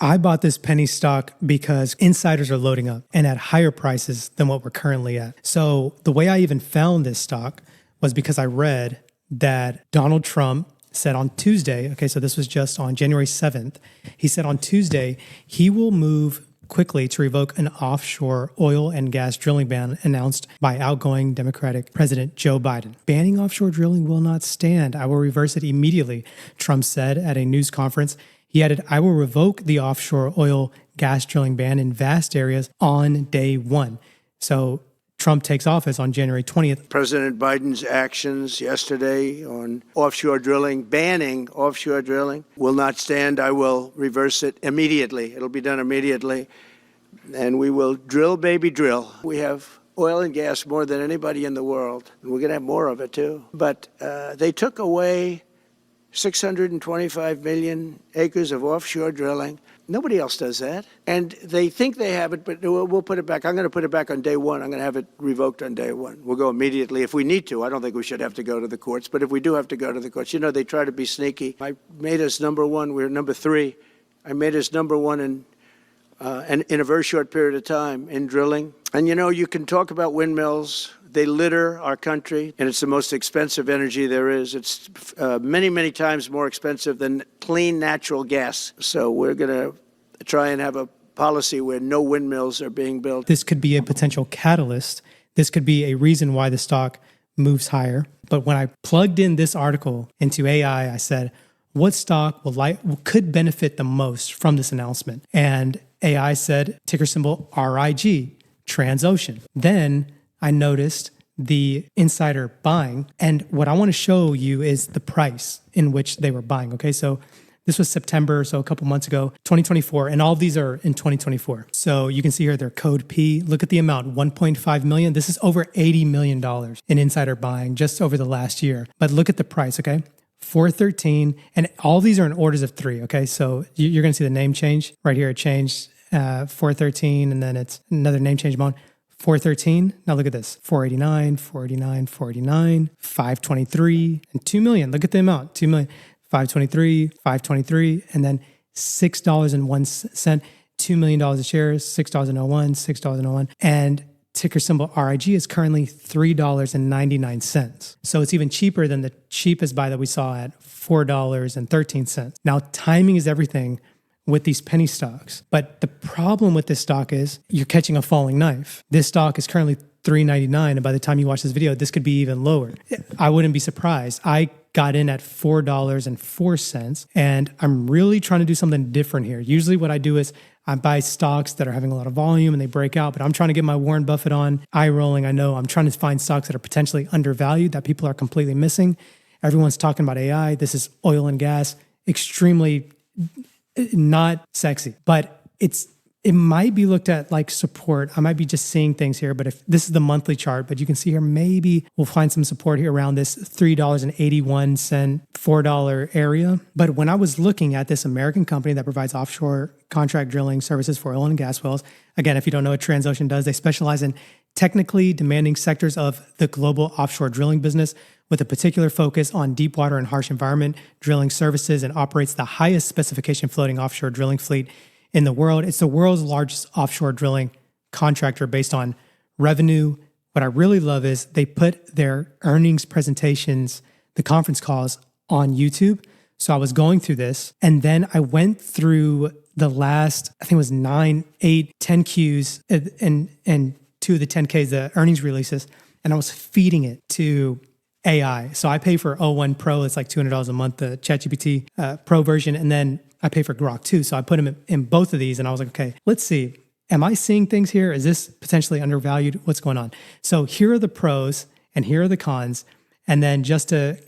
I bought this penny stock because insiders are loading up and at higher prices than what we're currently at. So the way I even found this stock was because I read that Donald Trump said on Tuesday, okay, so this was just on January 7th, he said on Tuesday, he will move quickly to revoke an offshore oil and gas drilling ban announced by outgoing Democratic President Joe Biden. Banning offshore drilling will not stand. I will reverse it immediately, Trump said at a news conference. He added, I will revoke the offshore oil gas drilling ban in vast areas on day one. So Trump takes office on January 20th. President Biden's actions yesterday on offshore drilling, banning offshore drilling, will not stand. I will reverse it immediately. It'll be done immediately. And we will drill, baby, drill. We have oil and gas more than anybody in the world. And we're going to have more of it, too. But they took away 625 million acres of offshore drilling. Nobody else does that. And they think they have it, but we'll put it back. I'm going to put it back on day one. I'm going to have it revoked on day one. We'll go immediately if we need to. I don't think we should have to go to the courts, but if we do have to go to the courts, you know, they try to be sneaky. I made us number one. We're number three. I made us number one in a very short period of time in drilling. And, you know, you can talk about windmills. They litter our country, and it's the most expensive energy there is. It's many, many times more expensive than clean natural gas. So we're going to try and have a policy where no windmills are being built. This could be a potential catalyst. This could be a reason why the stock moves higher. But when I plugged in this article into AI, I said, what stock could benefit the most from this announcement? And AI said, ticker symbol RIG, Transocean. Then I noticed the insider buying. And what I want to show you is the price in which they were buying. Okay, so this was September, so a couple months ago, 2024. And all of these are in 2024. So you can see here their code P. Look at the amount, 1.5 million. This is over $80 million in insider buying just over the last year. But look at the price, okay? 413. And all these are in orders of three, okay? So you're going to see the name change. Right here, it changed 413, and then it's another name change mode. 413. Now look at this. 489, 489, 489, 523, and 2 million. Look at the amount. 2 million. 523, 523, and then $6.01. $2 million a share, $6.01, $6.01. And ticker symbol RIG is currently $3.99. So it's even cheaper than the cheapest buy that we saw at $4.13. Now, timing is everything with these penny stocks. But the problem with this stock is you're catching a falling knife. This stock is currently $3.99, and by the time you watch this video, this could be even lower. I wouldn't be surprised. I got in at $4.04, and I'm really trying to do something different here. Usually what I do is I buy stocks that are having a lot of volume and they break out, but I'm trying to get my Warren Buffett on, eye rolling. I know I'm trying to find stocks that are potentially undervalued that people are completely missing. Everyone's talking about AI. This is oil and gas, extremely not sexy, but it might be looked at like support. I might be just seeing things here, but if this is the monthly chart, but you can see here, maybe we'll find some support here around this $3.81, $4 area. But when I was looking at this American company that provides offshore contract drilling services for oil and gas wells, again, if you don't know what Transocean does, they specialize in technically demanding sectors of the global offshore drilling business with a particular focus on deep water and harsh environment drilling services, and operates the highest specification floating offshore drilling fleet in the world. It's the world's largest offshore drilling contractor based on revenue. What I really love is they put their earnings presentations, the conference calls, on YouTube. So I was going through this, and then I went through the last, I think it was 9, 8, 10 Qs and 2 of the 10Ks, the earnings releases, and I was feeding it to AI. So I pay for O1 Pro. It's like $200 a month, the ChatGPT Pro version. And then I pay for Grok too. So I put them in both of these, and I was like, okay, let's see. Am I seeing things here? Is this potentially undervalued? What's going on? So here are the pros and here are the cons. And then just to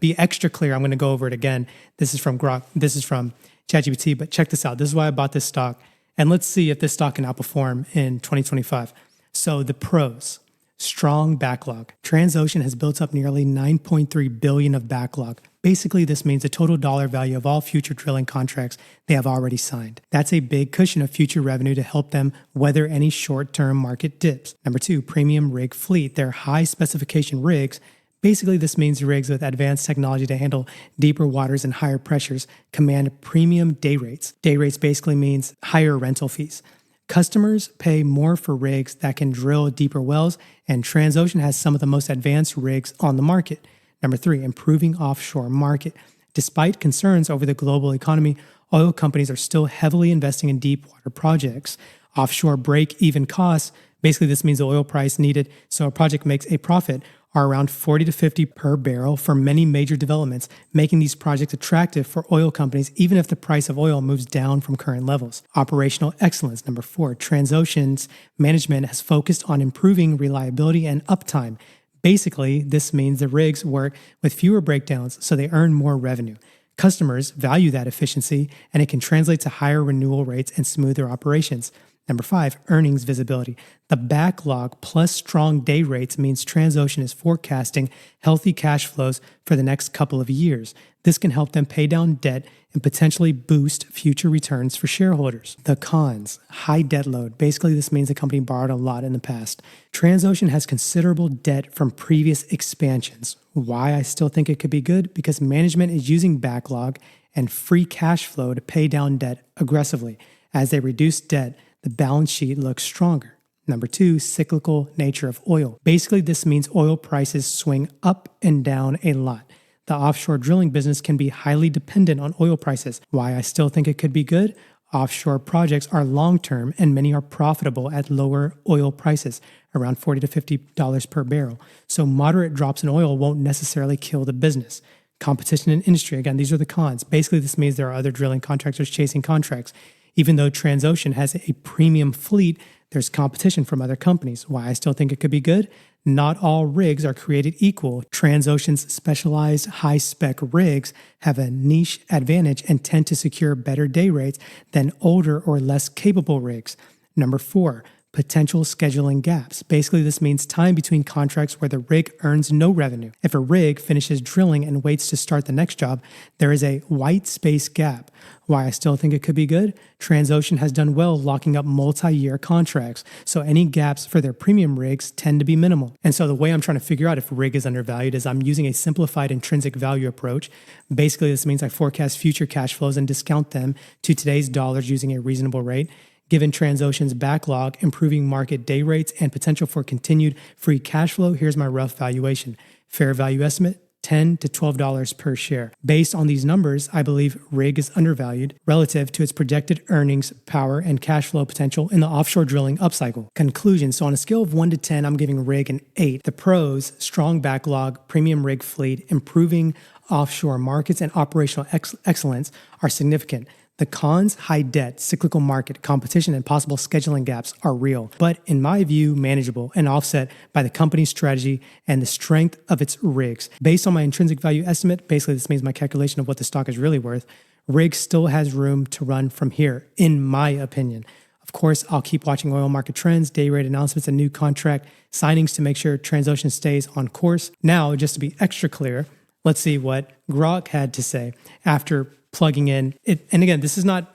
be extra clear, I'm going to go over it again. This is from Grok. This is from ChatGPT, but check this out. This is why I bought this stock. And let's see if this stock can outperform in 2025. So the pros. Strong backlog. Transocean has built up nearly $9.3 billion of backlog. Basically, this means the total dollar value of all future drilling contracts they have already signed. That's a big cushion of future revenue to help them weather any short-term market dips. Number 2, premium rig fleet. Their high specification rigs Basically, this means rigs with advanced technology to handle deeper waters and higher pressures command premium day rates. Day rates basically means higher rental fees. Customers pay more for rigs that can drill deeper wells, and Transocean has some of the most advanced rigs on the market. Number 3, improving offshore market. Despite concerns over the global economy, oil companies are still heavily investing in deep water projects. Offshore break-even costs, basically this means the oil price needed so a project makes a profit, are around 40 to 50 per barrel for many major developments, making these projects attractive for oil companies even if the price of oil moves down from current levels. Operational excellence. Number 4, Transocean's management has focused on improving reliability and uptime. Basically, this means the rigs work with fewer breakdowns so they earn more revenue. Customers value that efficiency, and it can translate to higher renewal rates and smoother operations. Number 5, earnings visibility. The backlog plus strong day rates means Transocean is forecasting healthy cash flows for the next couple of years. This can help them pay down debt and potentially boost future returns for shareholders. The cons, high debt load. Basically, this means the company borrowed a lot in the past. Transocean has considerable debt from previous expansions. Why I still think it could be good? Because management is using backlog and free cash flow to pay down debt aggressively. As they reduce debt, the balance sheet looks stronger. Number 2, cyclical nature of oil. Basically, this means oil prices swing up and down a lot. The offshore drilling business can be highly dependent on oil prices. Why I still think it could be good? Offshore projects are long-term and many are profitable at lower oil prices, around $40 to $50 per barrel. So moderate drops in oil won't necessarily kill the business. Competition in industry. Again, these are the cons. Basically, this means there are other drilling contractors chasing contracts. Even though Transocean has a premium fleet, there's competition from other companies. Why I still think it could be good? Not all rigs are created equal. Transocean's specialized high-spec rigs have a niche advantage and tend to secure better day rates than older or less capable rigs. Number 4, potential scheduling gaps. Basically, this means time between contracts where the rig earns no revenue. If a rig finishes drilling and waits to start the next job, there is a white space gap. Why I still think it could be good? Transocean has done well locking up multi-year contracts, so any gaps for their premium rigs tend to be minimal. And so the way I'm trying to figure out if a rig is undervalued is I'm using a simplified intrinsic value approach. Basically, this means I forecast future cash flows and discount them to today's dollars using a reasonable rate. Given Transocean's backlog, improving market day rates, and potential for continued free cash flow, here's my rough valuation. Fair value estimate, $10 to $12 per share. Based on these numbers, I believe rig is undervalued relative to its projected earnings, power, and cash flow potential in the offshore drilling upcycle. Conclusion. So on a scale of 1 to 10, I'm giving rig an 8. The pros, strong backlog, premium rig fleet, improving offshore markets, and operational excellence are significant. The cons, high debt, cyclical market, competition, and possible scheduling gaps are real, but in my view, manageable and offset by the company's strategy and the strength of its rigs. Based on my intrinsic value estimate, basically this means my calculation of what the stock is really worth, rig still has room to run from here, in my opinion. Of course, I'll keep watching oil market trends, day rate announcements, and new contract signings to make sure Transocean stays on course. Now, just to be extra clear, let's see what Grok had to say after plugging in it. And again, this is not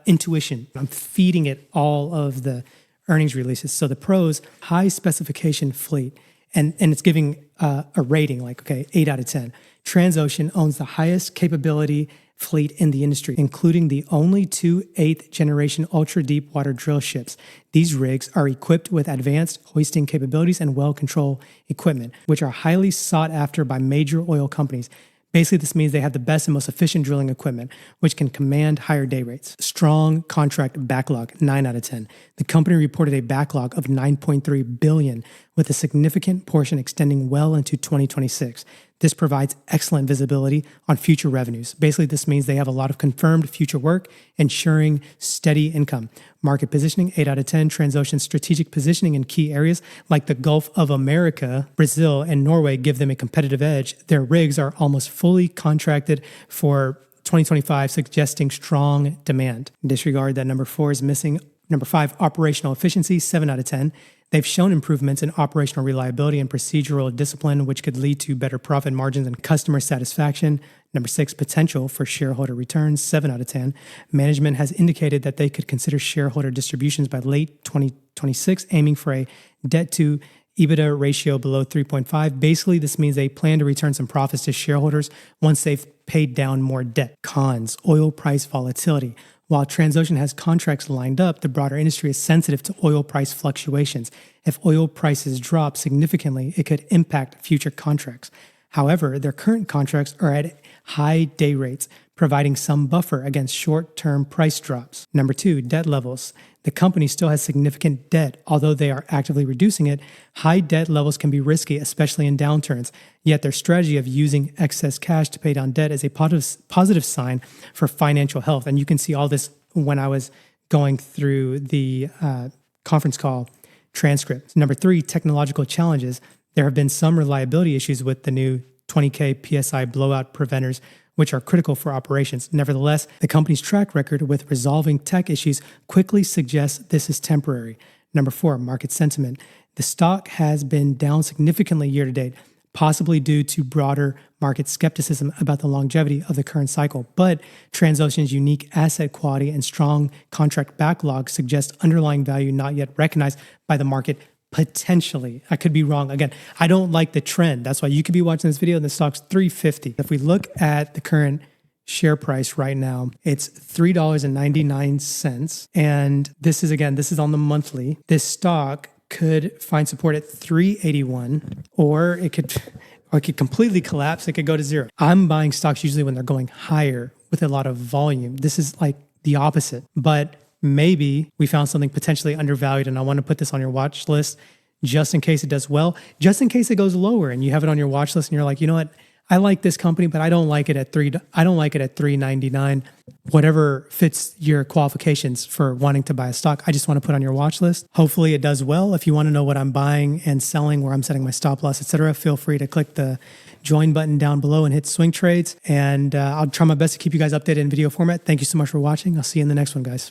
intuition. I'm feeding it all of the earnings releases. So the pros, high specification fleet, and it's giving a rating like, okay, 8 out of 10. Transocean owns the highest capability fleet in the industry, including the only 2 8th-generation ultra-deep-water drill ships. These rigs are equipped with advanced hoisting capabilities and well control equipment, which are highly sought after by major oil companies. Basically, this means they have the best and most efficient drilling equipment, which can command higher day rates. Strong contract backlog, 9 out of 10. The company reported a backlog of $9.3 billion, with a significant portion extending well into 2026. This provides excellent visibility on future revenues. Basically, this means they have a lot of confirmed future work, ensuring steady income. Market positioning, 8 out of 10. Transocean's strategic positioning in key areas like the Gulf of America, Brazil, and Norway give them a competitive edge. Their rigs are almost fully contracted for 2025, suggesting strong demand. Disregard that number 4 is missing. Number 5, operational efficiency, 7 out of 10. They've shown improvements in operational reliability and procedural discipline, which could lead to better profit margins and customer satisfaction. Number 6, potential for shareholder returns, 7 out of 10. Management has indicated that they could consider shareholder distributions by late 2026, aiming for a debt to EBITDA ratio below 3.5. Basically, this means they plan to return some profits to shareholders once they've paid down more debt. Cons, oil price volatility. While Transocean has contracts lined up, the broader industry is sensitive to oil price fluctuations. If oil prices drop significantly, it could impact future contracts. However, their current contracts are at high day rates, providing some buffer against short-term price drops. Number 2, debt levels. The company still has significant debt, although they are actively reducing it. High debt levels can be risky, especially in downturns. Yet their strategy of using excess cash to pay down debt is a positive sign for financial health. And you can see all this when I was going through the conference call transcript. Number 3, technological challenges. There have been some reliability issues with the new 20K PSI blowout preventers, which are critical for operations. Nevertheless, the company's track record with resolving tech issues quickly suggests this is temporary. Number 4, market sentiment. The stock has been down significantly year to date, possibly due to broader market skepticism about the longevity of the current cycle. But Transocean's unique asset quality and strong contract backlog suggest underlying value not yet recognized by the market. Potentially. I could be wrong. Again, I don't like the trend. That's why you could be watching this video and the stock's $3.50. If we look at the current share price right now, it's $3.99. And this is on the monthly. This stock could find support at $3.81, or it could completely collapse. It could go to zero. I'm buying stocks usually when they're going higher with a lot of volume. This is like the opposite. But maybe we found something potentially undervalued, and I want to put this on your watch list just in case it does well, just in case it goes lower and you have it on your watch list and you're like, you know what? I like this company, but I don't like it at $3.99. Whatever fits your qualifications for wanting to buy a stock, I just want to put on your watch list. Hopefully it does well. If you want to know what I'm buying and selling, where I'm setting my stop loss, etc., feel free to click the join button down below and hit swing trades. And I'll try my best to keep you guys updated in video format. Thank you so much for watching. I'll see you in the next one, guys.